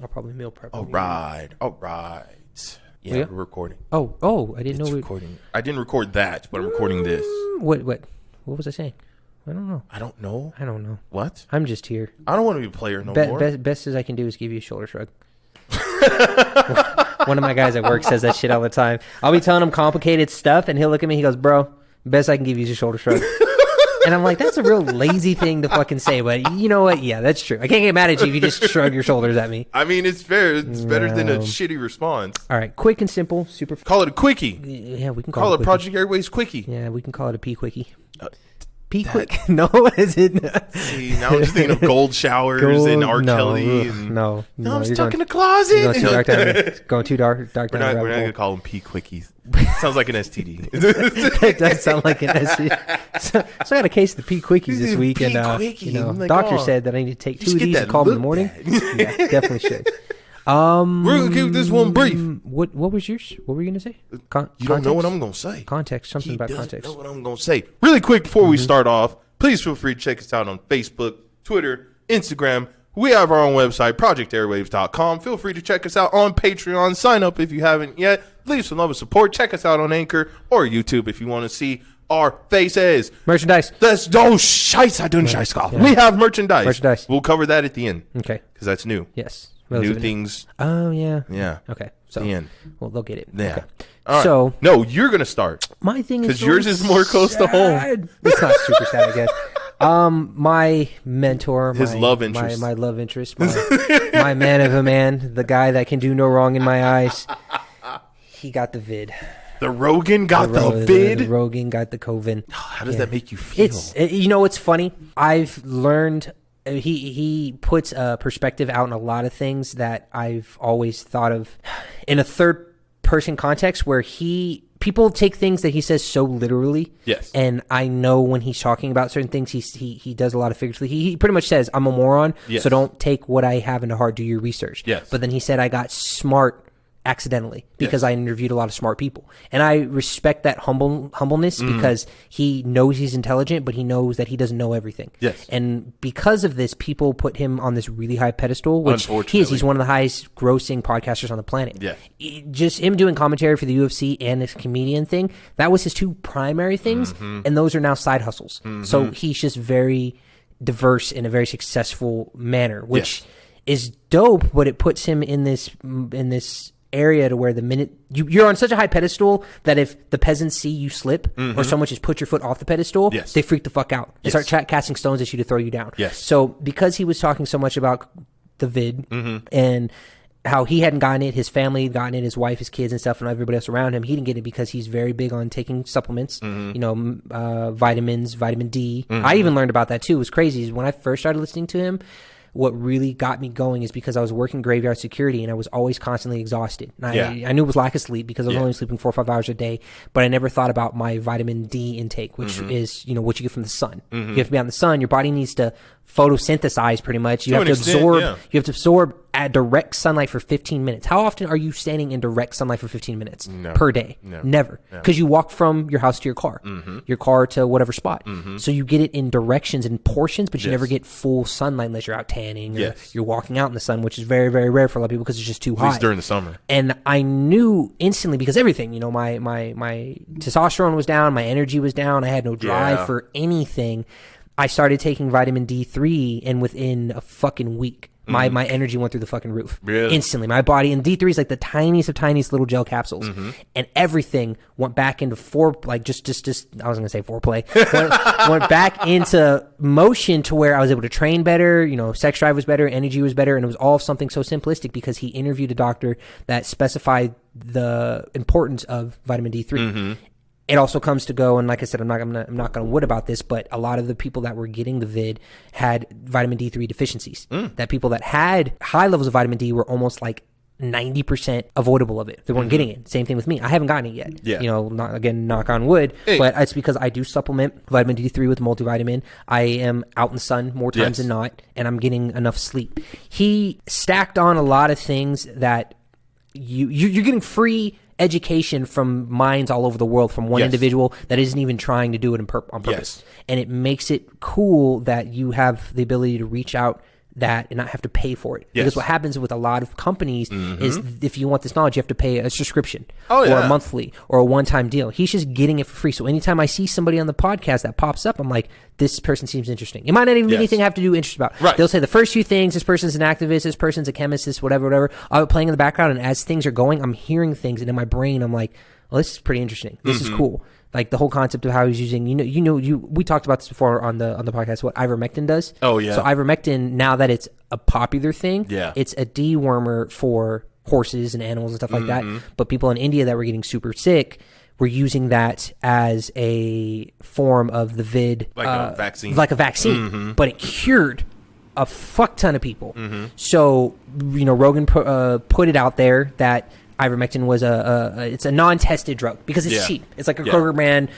I'll probably meal prep. All right. Yeah, Yeah? we're recording. Oh, I didn't know. Recording. I didn't record that, but I'm recording this. What was I saying? I don't know. I don't know. What? I'm just here. I don't want to be a player no more. Best as I can do is give you a shoulder shrug. One of my guys at work says that shit all the time. I'll be telling him complicated stuff, and he'll look at me. He goes, "Bro, best I can give you is a shoulder shrug." And I'm like, that's a real lazy thing to fucking say, but you know what? Yeah, that's true. I can't get mad at you if you just shrug your shoulders at me. I mean, it's fair. It's better than a shitty response. All right, quick and simple, super. Call it a quickie. Yeah, we can call it a Project Airwaves quickie. Yeah, we can call it a P quickie. P quick? No, is it? See, now I'm just thinking of gold showers and R. Kelly. No, I'm stuck in the closet. You're going too dark down. Going too dark. We're not going to call them P quickies. Sounds like an STD. It does sound like an STD. So I got a case of the P quickies this week, and doctor said that I need to take 2 of these and call them in the morning. Yeah, definitely should. We're gonna keep this one brief. What was yours? What were you gonna say? You don't know what I'm gonna say. Context. Something about context. Know what I'm gonna say. Really quick before we start off, please feel free to check us out on Facebook, Twitter, Instagram. We have our own website, projectairwaves.com. Feel free to check us out on Patreon. Sign up if you haven't yet. Leave some love and support. Check us out on Anchor or YouTube if you want to see our faces. Merchandise. That's scheiße, I don't scheiße. We have merchandise. We'll cover that at the end. Okay. Because that's new. Yes. New things. Oh, yeah. Yeah. Okay. So, the end. Well, they'll get it. Yeah. Okay. All right. So, no, you're going to start. My thing is because yours is more close to home. It's not super sad, I guess. My mentor, his love interest, my love interest, my man of a man, the guy that can do no wrong in my eyes. He got the vid. The Rogan got the vid. The Rogan got the COVID. How does that make you feel? It's funny. I've learned. He puts a perspective out in a lot of things that I've always thought of in a third person context, where people take things that he says so literally. Yes. And I know when he's talking about certain things, he does a lot of figuratively. He pretty much says, I'm a moron, so don't take what I have into heart, do your research. Yes. But then he said, I got smart accidentally because I interviewed a lot of smart people. And I respect that humbleness because he knows he's intelligent, but he knows that he doesn't know everything. Yes. And because of this, people put him on this really high pedestal, which he is. He's one of the highest grossing podcasters on the planet. Yeah. Just him doing commentary for the UFC and this comedian thing, that was his two primary things, and those are now side hustles. So he's just very diverse in a very successful manner, which is dope, but it puts him in this area to where the minute you're on such a high pedestal that if the peasants see you slip or someone just put your foot off the pedestal, they freak the fuck out and start casting stones at you to throw you down. So because he was talking so much about the vid and how he hadn't gotten it, his family had gotten it, his wife, his kids and stuff, and everybody else around him, he didn't get it because he's very big on taking supplements, vitamins, vitamin D. I even learned about that too. It was crazy. When I first started listening to him, what really got me going is because I was working graveyard security and I was always constantly exhausted. And I knew it was lack of sleep because I was only sleeping 4 or 5 hours a day, but I never thought about my vitamin D intake, which is, what you get from the sun. You have to be out in the sun. Your body needs to photosynthesize pretty much. You have to absorb at direct sunlight for 15 minutes. How often are you standing in direct sunlight for 15 minutes per day? Never. Because you walk from your house to your car to whatever spot. So you get it in directions and portions, but you never get full sunlight unless you're out tanning or you're walking out in the sun, which is very, very rare for a lot of people because it's just too hot. At least during the summer. And I knew instantly because everything, my testosterone was down, my energy was down, I had no drive for anything. I started taking vitamin D3 and within a fucking week, my energy went through the fucking roof. Really? Instantly. My body, and D3 is like the tiniest of tiniest little gel capsules. And everything went back into I was going to say foreplay. went back into motion to where I was able to train better, sex drive was better, energy was better, and it was all something so simplistic because he interviewed a doctor that specified the importance of vitamin D3. It also comes to go, and like I said, I'm not going to wood about this, but a lot of the people that were getting the vid had vitamin D3 deficiencies. That people that had high levels of vitamin D were almost like 90% avoidable of it. They weren't getting it. Same thing with me. I haven't gotten it yet. Knock on wood, but it's because I do supplement vitamin D3 with multivitamin. I am out in the sun more times than not, and I'm getting enough sleep. He stacked on a lot of things that you're getting free education from minds all over the world from one individual that isn't even trying to do it on purpose. And it makes it cool that you have the ability to reach out that and not have to pay for it. Yes. Because what happens with a lot of companies is if you want this knowledge, you have to pay a subscription Oh, or yeah. a monthly or a one-time deal. He's just getting it for free. So anytime I see somebody on the podcast that pops up, I'm like, this person seems interesting. It might not even be Yes. anything I have to do interest about. Right. They'll say the first few things, this person's an activist, this person's a chemist, this whatever. I'll be playing in the background, and as things are going, I'm hearing things, and in my brain, I'm like, well, this is pretty interesting. This is cool. Like the whole concept of how he's using, we talked about this before on the podcast, what ivermectin does. Oh, yeah. So ivermectin, now that it's a popular thing, Yeah. it's a dewormer for horses and animals and stuff like that. Mm-hmm. But people in India that were getting super sick were using that as a form of the vid. Like a vaccine. Like a vaccine. But it cured a fuck ton of people. So, Rogan put it out there that ivermectin was it's a non-tested drug because it's cheap. It's like a Kroger brand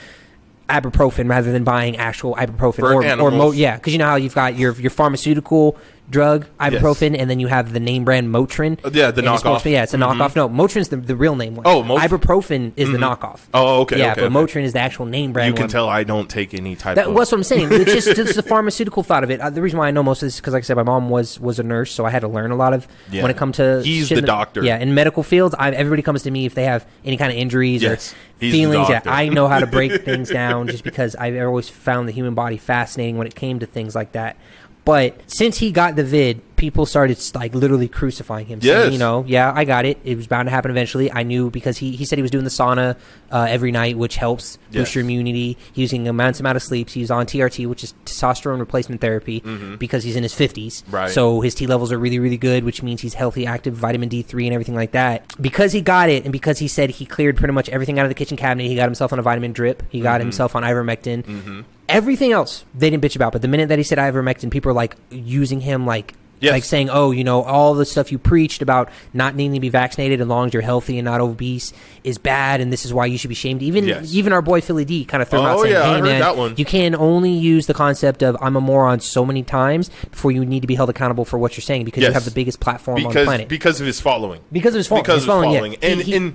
ibuprofen rather than buying actual ibuprofen For animals. because you know how you've got your pharmaceutical drug ibuprofen and then you have the name brand Motrin. Yeah, the And it's knockoff. it's a knockoff. No, Motrin's the real name one. Oh, ibuprofen is the knockoff. Oh, okay. Yeah, okay, but okay. Motrin is the actual name brand. You can one. tell I don't take any type That's of... what I'm saying. It's just the pharmaceutical thought of it. The reason why I know most of this is because, like I said, my mom was a nurse, so I had to learn a lot of Yeah. when it comes to He's shit the doctor. Yeah, in medical fields, everybody comes to me if they have any kind of injuries Yes, or he's the feelings. Yeah, doctor. I know how to break things down just because I've always found the human body fascinating when it came to things like that. But since he got the vid, people started like literally crucifying him. Yes. Saying, yeah, I got it. It was bound to happen eventually. I knew because he said he was doing the sauna every night, which helps boost your immunity. He's using immense amount of sleeps. He's on TRT, which is testosterone replacement therapy, because he's in his 50s. Right. So his T levels are really, really good, which means he's healthy, active, vitamin D3 and everything like that. Because he got it, and because he said he cleared pretty much everything out of the kitchen cabinet, he got himself on a vitamin drip. He got himself on ivermectin. Everything else they didn't bitch about, but the minute that he said ivermectin, people are like using him like saying, all the stuff you preached about not needing to be vaccinated as long as you're healthy and not obese is bad, and this is why you should be shamed. Even our boy Philly D kind of threw him out saying, I hey heard man, that one. you can only use the concept of I'm a moron so many times before you need to be held accountable for what you're saying because you have the biggest platform on the planet. Because of his following. Because of his following. Yeah.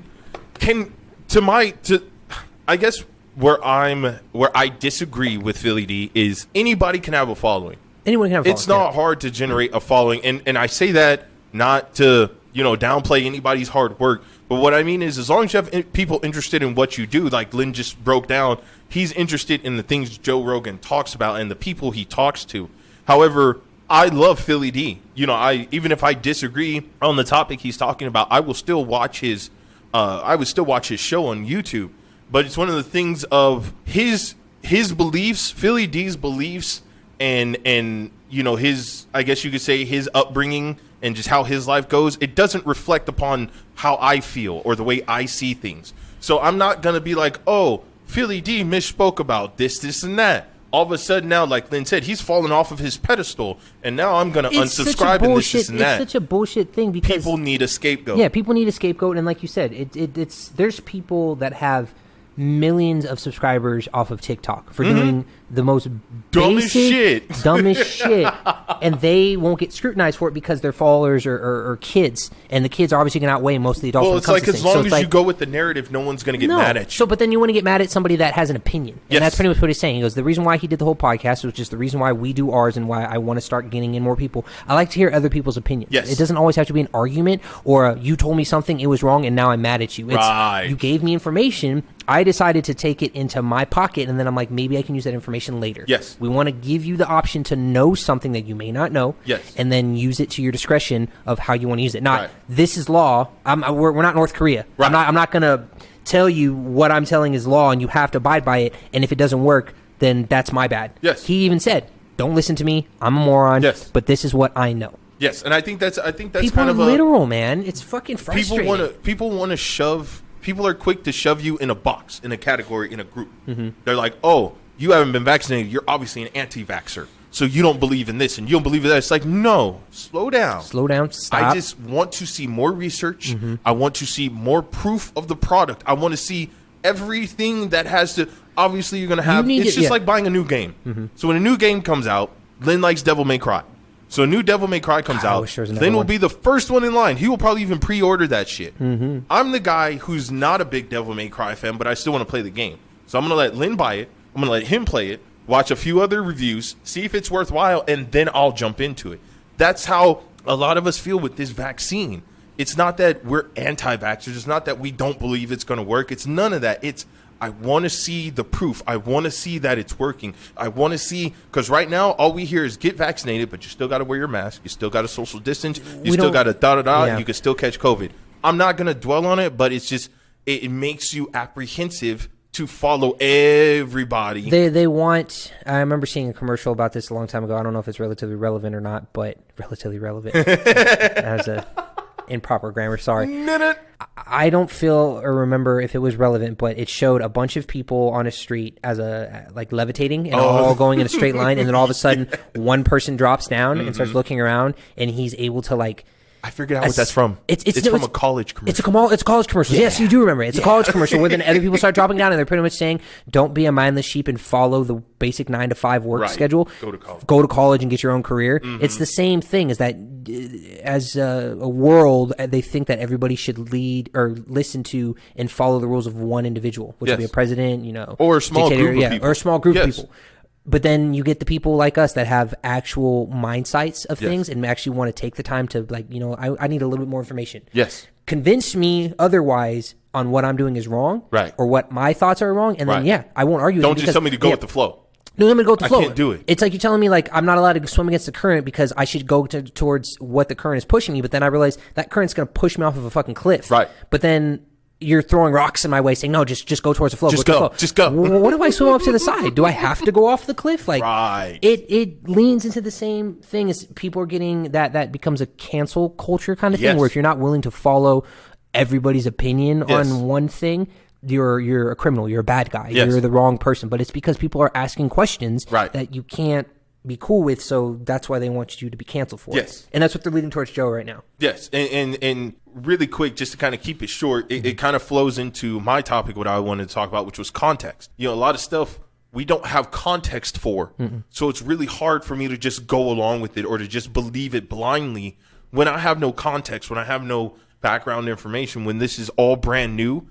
I guess where I disagree with Philly D is anybody can have a following. Anyone can have a following. It's not hard to generate a following, and I say that not to downplay anybody's hard work, but what I mean is as long as you have people interested in what you do, like Lynn just broke down, he's interested in the things Joe Rogan talks about and the people he talks to. However, I love Philly D. Even if I disagree on the topic he's talking about, I will still watch his show on YouTube. But it's one of the things of his beliefs, Philly D's beliefs, and his, I guess you could say, his upbringing and just how his life goes. It doesn't reflect upon how I feel or the way I see things. So I'm not gonna be like, oh, Philly D misspoke about this, and that. All of a sudden now, like Lynn said, he's fallen off of his pedestal, and now I'm gonna unsubscribe and this and that. It's such a bullshit thing because people need a scapegoat. Yeah, people need a scapegoat, and like you said, there's people that have millions of subscribers off of TikTok for doing the most dumbest shit, and they won't get scrutinized for it because their followers are kids, and the kids are obviously going to outweigh most of the adults. Well, it's like as long as you go with the narrative, no one's going to get mad at you. So, but then you want to get mad at somebody that has an opinion, Yes. and that's pretty much what he's saying. He goes, the reason why he did the whole podcast was just the reason why we do ours, and why I want to start getting in more people. I like to hear other people's opinions. Yes. It doesn't always have to be an argument or you told me something, it was wrong, and now I'm mad at you. It's, Right. You gave me information. I decided to take it into my pocket, and then I'm like, maybe I can use that information later. Yes. We want to give you the option to know something that you may not know. Yes. And then use it to your discretion of how you want to use it. Not, Right. this is law. We're not North Korea. Right. I'm not going to tell you what I'm telling is law, and you have to abide by it. And if it doesn't work, then that's my bad. Yes. He even said, don't listen to me. I'm a moron. Yes. But this is what I know. Yes, and I think that's People kind are of literal, man. It's fucking frustrating. People want to shove. People are quick to shove you in a box, in a category, in a group. They're like, oh, you haven't been vaccinated. You're obviously an anti-vaxxer. So you don't believe in this and you don't believe in that. It's like, no, slow down. Slow down. Stop. I just want to see more research. I want to see more proof of the product. I want to see everything that has to. Obviously, you're going to have. It's just like buying a new game. So when a new game comes out, Lynn likes Devil May Cry. So a new Devil May Cry comes out. Lynn will be the first one in line. He will probably even pre-order that shit. I'm the guy who's not a big Devil May Cry fan, but I still want to play the game. So I'm going to let Lynn buy it. I'm going to let him play it, watch a few other reviews, see if it's worthwhile, and then I'll jump into it. That's how a lot of us feel with this vaccine. It's not that we're anti-vaxxers. It's not that we don't believe it's going to work. It's none of that. It's, I want to see the proof. I want to see that it's working. I want to see, because right now all we hear is get vaccinated, but you still got to wear your mask. You still got to social distance. You still got to and you can still catch COVID. I'm not going to dwell on it, but it's just, it makes you apprehensive to follow everybody. They want, I remember seeing a commercial about this a long time ago. I don't know if it's relatively relevant or not, but relatively relevant. That was a improper grammar, sorry. I don't feel or remember if it was relevant, but it showed a bunch of people on a street as like levitating and all going in a straight line, and then all of a sudden one person drops down and starts looking around, and he's able to like, I figured out what that's from. It's from a college commercial. It's a college commercial. Yeah. Yes, you do remember it. It's a college commercial where then other people start dropping down, and they're pretty much saying, don't be a mindless sheep and follow the basic 9 to 5 work schedule. Go to college and get your own career. It's the same thing, is that as a world, they think that everybody should lead or listen to and follow the rules of one individual, which would be a president, or a small group of people. Or a small group of people. But then you get the people like us that have actual mind sights of things and actually want to take the time to, like, I need a little bit more information. Yes. Convince me otherwise on what I'm doing is wrong. Right. Or what my thoughts are wrong. And then, I won't argue with you. Don't just tell me to go with the flow. No, let me go with the flow. I can't do it. It's like you're telling me, like, I'm not allowed to swim against the current because I should go towards what the current is pushing me. But then I realize that current's going to push me off of a fucking cliff. Right. But then you're throwing rocks in my way saying, no, just go towards the flow. Just go. What if I swim off to the side? Do I have to go off the cliff? Like, right. It leans into the same thing as people are getting that becomes a cancel culture kind of thing, where if you're not willing to follow everybody's opinion on one thing, you're a criminal, you're a bad guy, you're the wrong person. But it's because people are asking questions that you can't be cool with, so that's why they want you to be canceled for it. And that's what they're leading towards Joe right now. Yes, and really quick, just to kind of keep it short, it kind of flows into my topic, what I wanted to talk about, which was context. A lot of stuff we don't have context for, so it's really hard for me to just go along with it or to just believe it blindly when I have no context, when I have no background information, when this is all brand new.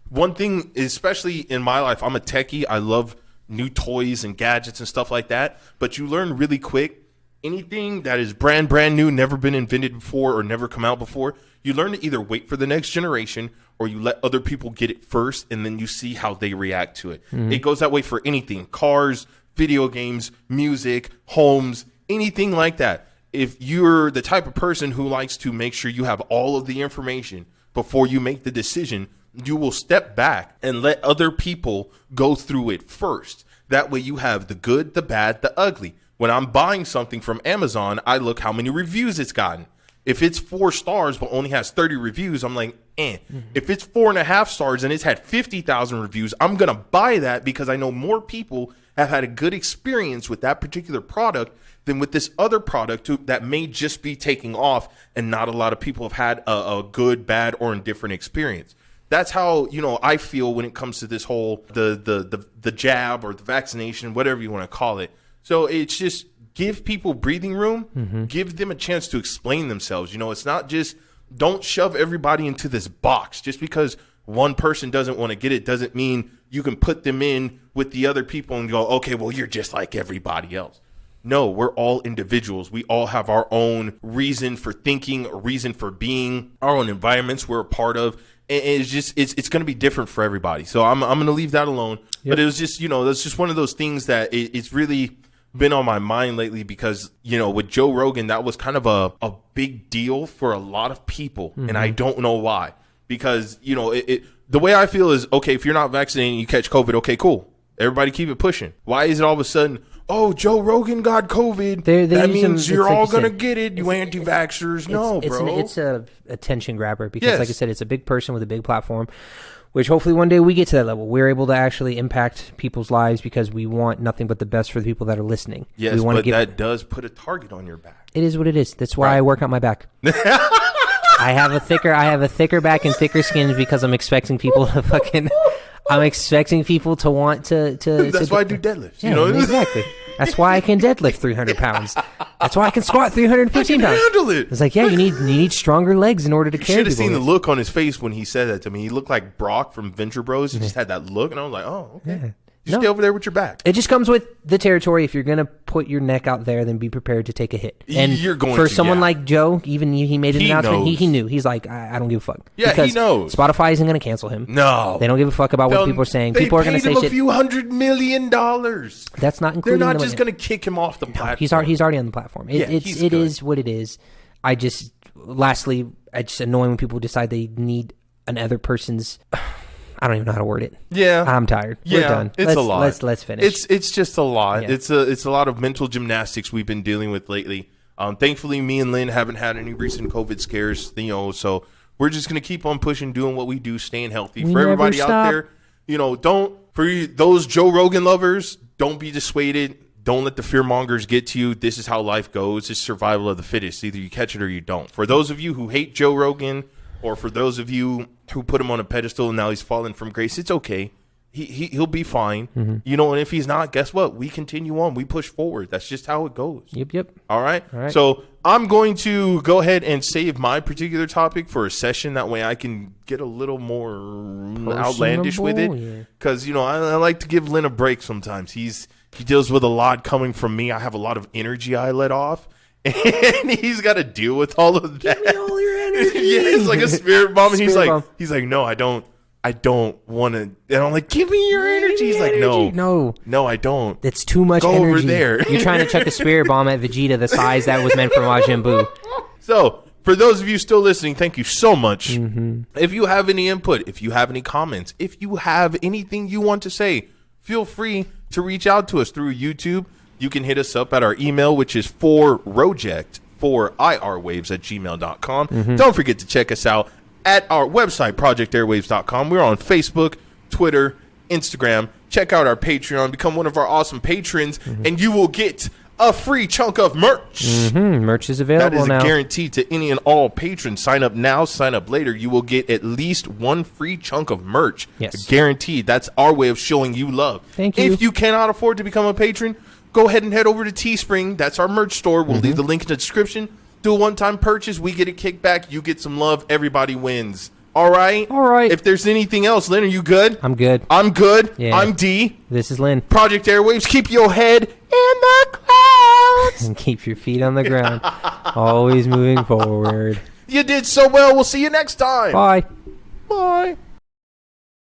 One thing, especially in my life, I'm a techie. I love new toys and gadgets and stuff like that, but you learn really quick, anything that is brand new, never been invented before or never come out before, you learn to either wait for the next generation or you let other people get it first, and then you see how they react to it. It goes that way for anything: cars, video games, music, homes, anything like that. If you're the type of person who likes to make sure you have all of the information before you make the decision, you will step back and let other people go through it first. That way you have the good, the bad, the ugly. When I'm buying something from Amazon, I look how many reviews it's gotten. If it's 4 stars but only has 30 reviews, I'm like, If it's 4.5 stars and it's had 50,000 reviews, I'm going to buy that because I know more people have had a good experience with that particular product than with this other product that may just be taking off, and not a lot of people have had a good, bad, or indifferent experience. That's how, I feel when it comes to this whole, the jab or the vaccination, whatever you want to call it. So it's just give people breathing room, give them a chance to explain themselves. It's not just, don't shove everybody into this box. Just because one person doesn't want to get it doesn't mean you can put them in with the other people and go, okay, well, you're just like everybody else. No, we're all individuals. We all have our own reason for thinking, a reason for being, our own environments we're a part of. And it's just, it's going to be different for everybody. So I'm going to leave that alone. But it was just, that's just one of those things that it's really been on my mind lately because, with Joe Rogan, that was kind of a big deal for a lot of people. And I don't know why. Because, the way I feel is, okay, if you're not vaccinated and you catch COVID, okay, cool. Everybody keep it pushing. Why is it all of a sudden, oh, Joe Rogan got COVID, that means you're all going to get it, you anti-vaxxers? No, bro. It's a attention grabber because, like I said, it's a big person with a big platform, which hopefully one day we get to that level. We're able to actually impact people's lives because we want nothing but the best for the people that are listening. Yes, but that does put a target on your back. It is what it is. That's why I work out my back. I have a thicker back and thicker skin because I'm expecting people to fucking... I'm expecting people to want to That's why I do deadlifts. Yeah, exactly. That's why I can deadlift 300 pounds. That's why I can squat 315 pounds. Handle it. It's like, you need stronger legs in order to carry people. You should have seen the look on his face when he said that to me. He looked like Brock from Venture Bros. He just had that look, and I was like, oh, okay. You stay over there with your back. It just comes with the territory. If you're going to put your neck out there, then be prepared to take a hit. And you're going for to, someone like Joe, even he made an announcement. He knew. He's like, I don't give a fuck. Yeah, because he knows. Spotify isn't going to cancel him. No. They don't give a fuck about what people are saying. People are going to say shit. shit. A few $100 million. That's not including. They're not just going to kick him off the platform. He's already on the platform. It is what it is. Lastly, it's just annoying when people decide they need another person's. I don't even know how to word it. Yeah, I'm tired. Yeah, we're done. It's a lot. Let's finish. It's just a lot. Yeah. It's a lot of mental gymnastics we've been dealing with lately. Thankfully, me and Lynn haven't had any recent COVID scares. So we're just gonna keep on pushing, doing what we do, staying healthy. For everybody out there, those Joe Rogan lovers, don't be dissuaded. Don't let the fear mongers get to you. This is how life goes. It's survival of the fittest. Either you catch it or you don't. For those of you who hate Joe Rogan, or for those of you who put him on a pedestal and now he's fallen from grace, it's okay. He'll be fine. Mm-hmm. And if he's not, guess what? We continue on. We push forward. That's just how it goes. Yep. All right. So I'm going to go ahead and save my particular topic for a session. That way I can get a little more outlandish with it. Because, I like to give Lynn a break sometimes. He deals with a lot coming from me. I have a lot of energy I let off. And he's got to deal with all of that. Give me all your energy. Yeah, it's like a spirit bomb. And he's like, no, I don't want to. And I'm like, give me your energy. He's like, no, I don't. That's too much energy. Go over there. You're trying to chuck a spirit bomb at Vegeta the size that was meant for Majin Buu. So, for those of you still listening, thank you so much. Mm-hmm. If you have any input, if you have any comments, if you have anything you want to say, feel free to reach out to us through YouTube. You can hit us up at our email, which is irwaves@gmail.com. Mm-hmm. Don't forget to check us out at our website, projectairwaves.com. We're on Facebook, Twitter, Instagram. Check out our Patreon. Become one of our awesome patrons, and you will get a free chunk of merch. Mm-hmm. Merch is available now. That is a guarantee to any and all patrons. Sign up now, sign up later. You will get at least one free chunk of merch. Yes. Guaranteed. That's our way of showing you love. Thank you. If you cannot afford to become a patron, go ahead and head over to Teespring. That's our merch store. We'll leave the link in the description. Do a one-time purchase. We get a kickback. You get some love. Everybody wins. All right? All right. If there's anything else, Lynn, are you good? I'm good. I'm good. Yeah. I'm D. This is Lynn. Project Airwaves. Keep your head in the clouds. And keep your feet on the ground. Always moving forward. You did so well. We'll see you next time. Bye. Bye.